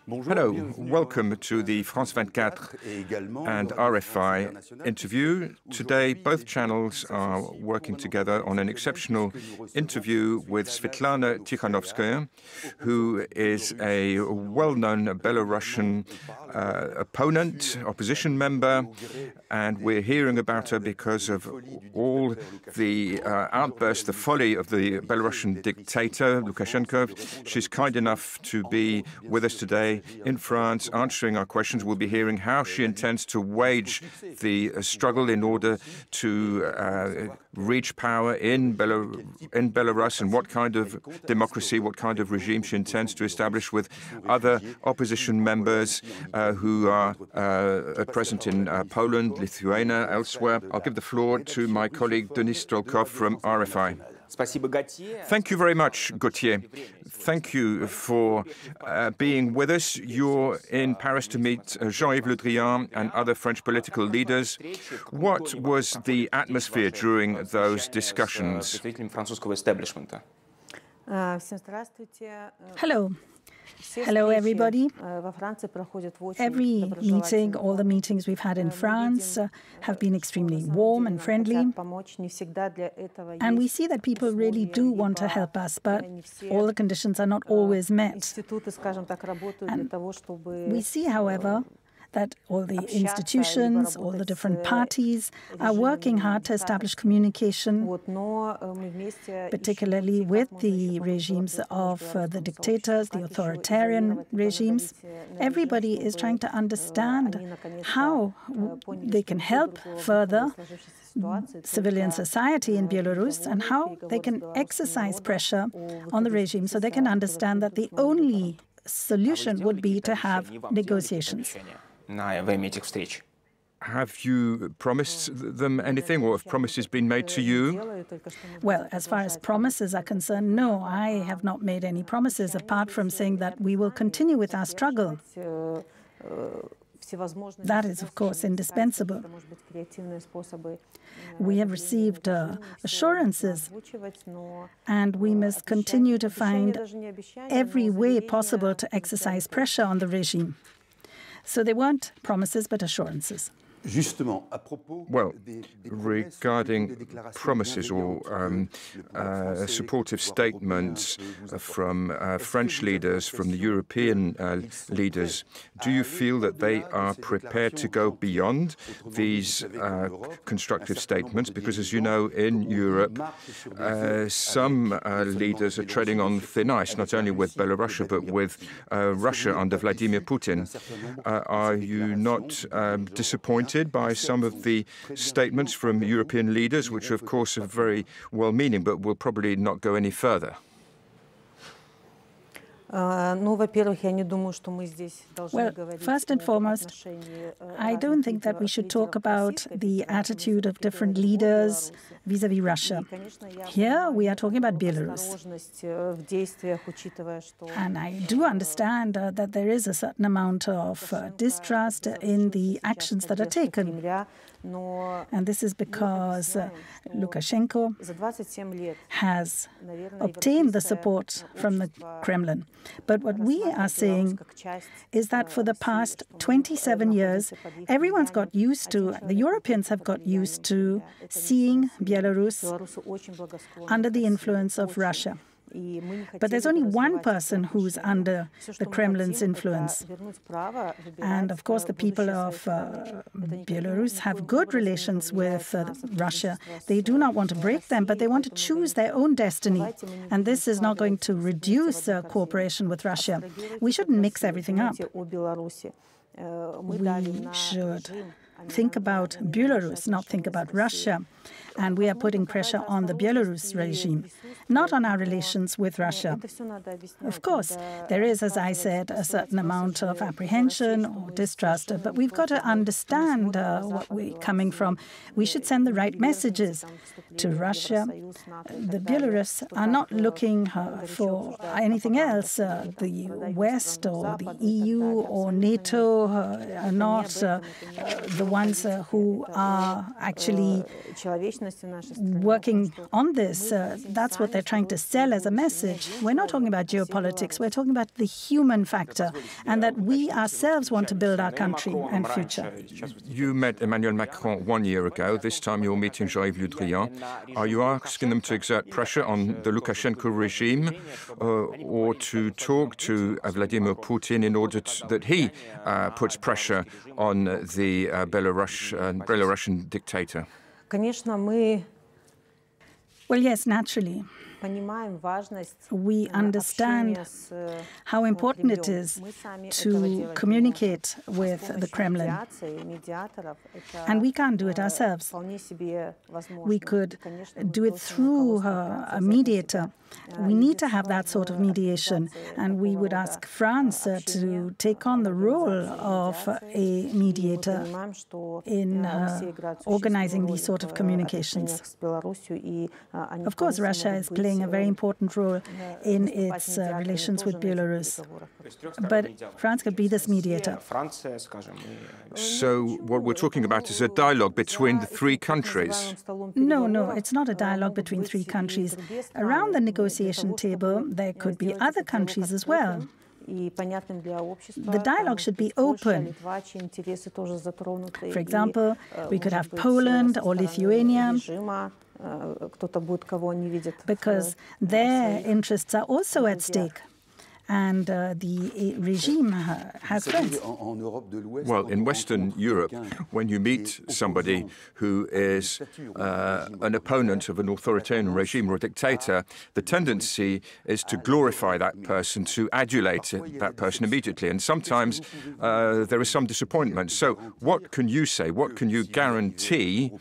Hello, welcome to the France 24 and RFI interview. Today, both channels are working together on an exceptional interview with Svetlana Tikhanovskaya, who is a well-known Belarusian opponent, opposition member, and we're hearing about her because of all the outbursts, the folly of the Belarusian dictator, Lukashenko. She's kind enough to be with us today in France, answering our questions. We'll be hearing how she intends to wage the struggle in order to reach power in Belarus, and what kind of democracy, what kind of regime she intends to establish with other opposition members who are present in Poland, Lithuania, elsewhere. I'll give the floor to my colleague Denis Strelkov from RFI. Thank you very much, Gauthier. Thank you for being with us. You're in Paris to meet Jean-Yves Le Drian and other French political leaders. What was the atmosphere during those discussions? Hello. Hello, everybody. Every meeting, all the meetings we've had in France have been extremely warm and friendly. And we see that people really do want to help us, but all the conditions are not always met. And we see, however, that all the institutions, all the different parties are working hard to establish communication, particularly with the regimes of the dictators, the authoritarian regimes. Everybody is trying to understand how they can help further civilian society in Belarus and how they can exercise pressure on the regime so they can understand that the only solution would be to have negotiations. Have you promised them anything, or have promises been made to you? Well, as far as promises are concerned, no, I have not made any promises, apart from saying that we will continue with our struggle. That is, of course, indispensable. We have received assurances, and we must continue to find every way possible to exercise pressure on the regime. So they weren't promises, but assurances. Well, regarding promises or supportive statements from French leaders, from the European leaders, do you feel that they are prepared to go beyond these constructive statements? Because, as you know, in Europe, some leaders are treading on thin ice, not only with Belarus, but with Russia under Vladimir Putin. Are you not disappointed by some of the statements from European leaders, which of course are very well-meaning, but will probably not go any further? Well, first and foremost, I don't think that we should talk about the attitude of different leaders vis-à-vis Russia. Here we are talking about Belarus. And I do understand that there is a certain amount of distrust in the actions that are taken. And this is because Lukashenko has obtained the support from the Kremlin. But what we are saying is that for the past 27 years, everyone's got used to, the Europeans have got used to seeing Belarus under the influence of Russia. But there's only one person who's under the Kremlin's influence. And of course, the people of Belarus have good relations with Russia. They do not want to break them, but they want to choose their own destiny. And this is not going to reduce cooperation with Russia. We shouldn't mix everything up. We should think about Belarus, not think about Russia. And we are putting pressure on the Belarus regime, not on our relations with Russia. Of course, there is, as I said, a certain amount of apprehension or distrust, but we've got to understand what we're coming from. We should send the right messages to Russia. The Belarus are not looking for anything else. The West or the EU or NATO are not the ones who are actually working on this. That's what they're trying to sell as a message. We're not talking about geopolitics. We're talking about the human factor, and that we ourselves want to build our country and future. You met Emmanuel Macron 1 year ago. This time you're meeting Jean-Yves Le Drian. Are you asking them to exert pressure on the Lukashenko regime or to talk to Vladimir Putin in order that he puts pressure on the Belarusian dictator? Well, yes, naturally. We understand how important it is to communicate with the Kremlin. And we can't do it ourselves. We could do it through a mediator. We need to have that sort of mediation, and we would ask France to take on the role of a mediator in organizing these sort of communications. Of course, Russia is playing a very important role in its relations with Belarus, but France could be this mediator. So what we're talking about is a dialogue between the three countries? No, it's not a dialogue between three countries. Around the negotiation table, there could be other countries as well. The dialogue should be open. For example, we could have Poland or Lithuania, because their interests are also at stake. And the regime has friends. Well, in Western Europe, when you meet somebody who is an opponent of an authoritarian regime or a dictator, the tendency is to glorify that person, to adulate that person immediately. And sometimes there is some disappointment. So what can you say? What can you guarantee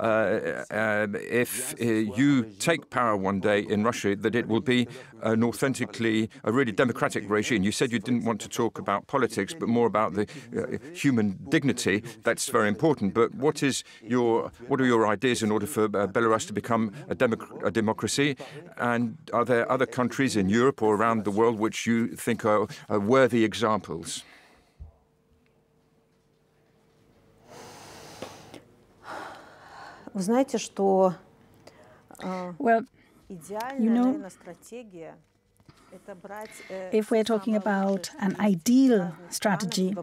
if you take power one day in Russia, that it will be a really democratic regime? You said you didn't want to talk about politics, but more about the human dignity. That's very important. But what are your ideas in order for Belarus to become a democracy? And are there other countries in Europe or around the world which you think are worthy examples? Well, you know, if we're talking about an ideal strategy,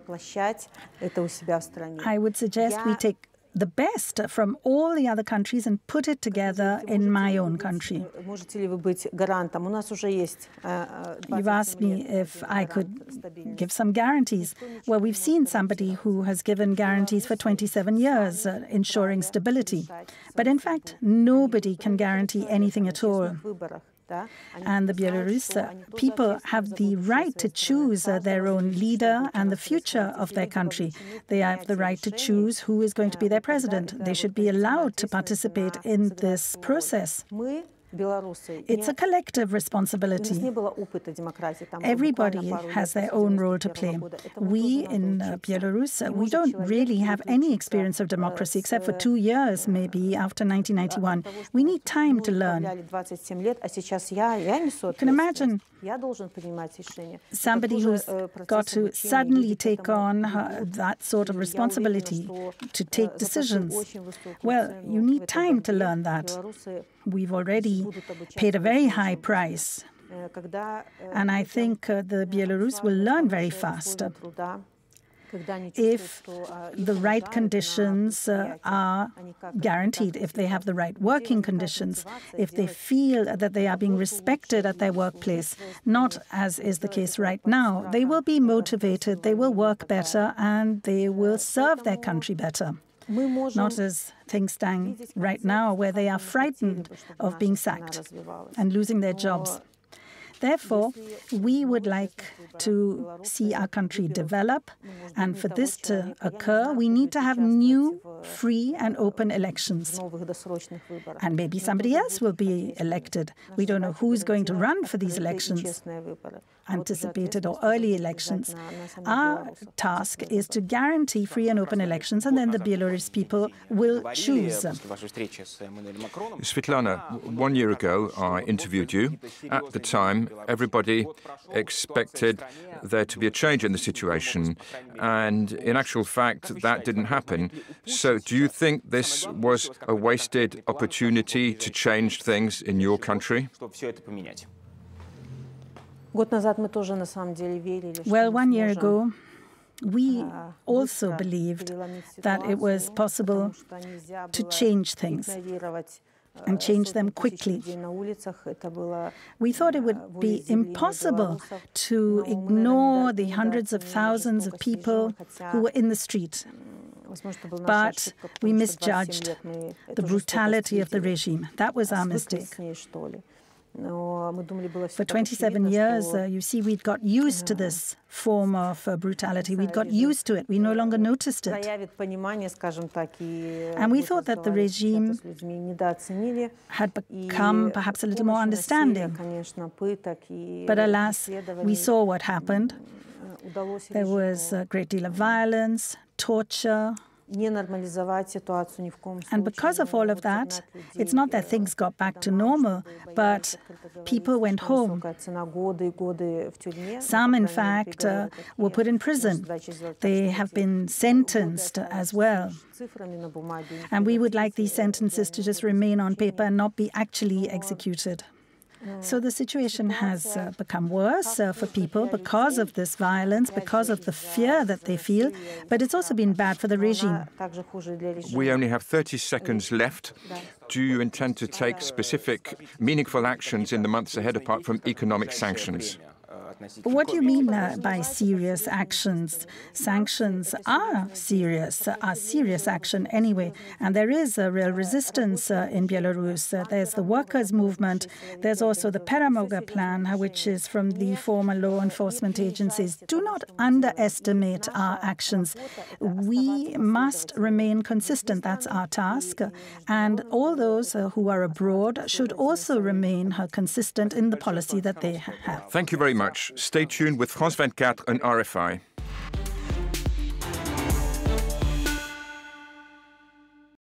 I would suggest we take the best from all the other countries and put it together in my own country. You've asked me if I could give some guarantees. Well, we've seen somebody who has given guarantees for 27 years, ensuring stability. But in fact, nobody can guarantee anything at all. And the Belarus people have the right to choose their own leader and the future of their country. They have the right to choose who is going to be their president. They should be allowed to participate in this process. It's a collective responsibility. Everybody has their own role to play. We in Belarus, we don't really have any experience of democracy except for 2 years, maybe, after 1991. We need time to learn. You can imagine somebody who's got to suddenly take on that sort of responsibility to take decisions. Well, you need time to learn that. We've already paid a very high price. And I think the Belarus will learn very fast. If the right conditions are guaranteed, if they have the right working conditions, if they feel that they are being respected at their workplace, not as is the case right now, they will be motivated, they will work better, and they will serve their country better. Not as things stand right now, where they are frightened of being sacked and losing their jobs. Therefore, we would like to see our country develop, and for this to occur, we need to have new, free and open elections. And maybe somebody else will be elected. We don't know who's going to run for these elections, anticipated or early elections. Our task is to guarantee free and open elections, and then the Belarus people will choose. Svetlana, 1 year ago, I interviewed you. At the time, time, everybody expected there to be a change in the situation. And in actual fact, that didn't happen. So do you think this was a wasted opportunity to change things in your country? Well, 1 year ago, we also believed that it was possible to change things and change them quickly. We thought it would be impossible to ignore the hundreds of thousands of people who were in the street. But we misjudged the brutality of the regime. That was our mistake. For 27 years, you see, we'd got used to this form of brutality. We'd got used to it. We no longer noticed it. And we thought that the regime had become perhaps a little more understanding. But alas, we saw what happened. There was a great deal of violence, torture. And because of all of that, it's not that things got back to normal, but people went home. Some, in fact, were put in prison. They have been sentenced as well. And we would like these sentences to just remain on paper and not be actually executed. So the situation has become worse for people because of this violence, because of the fear that they feel, but it's also been bad for the regime. We only have 30 seconds left. Do you intend to take specific, meaningful actions in the months ahead apart from economic sanctions? What do you mean by serious actions? Sanctions are serious action anyway. And there is a real resistance in Belarus. There's the workers' movement. There's also the Peramoga plan, which is from the former law enforcement agencies. Do not underestimate our actions. We must remain consistent. That's our task. And all those who are abroad should also remain consistent in the policy that they have. Thank you very much. Stay tuned with France 24 and RFI.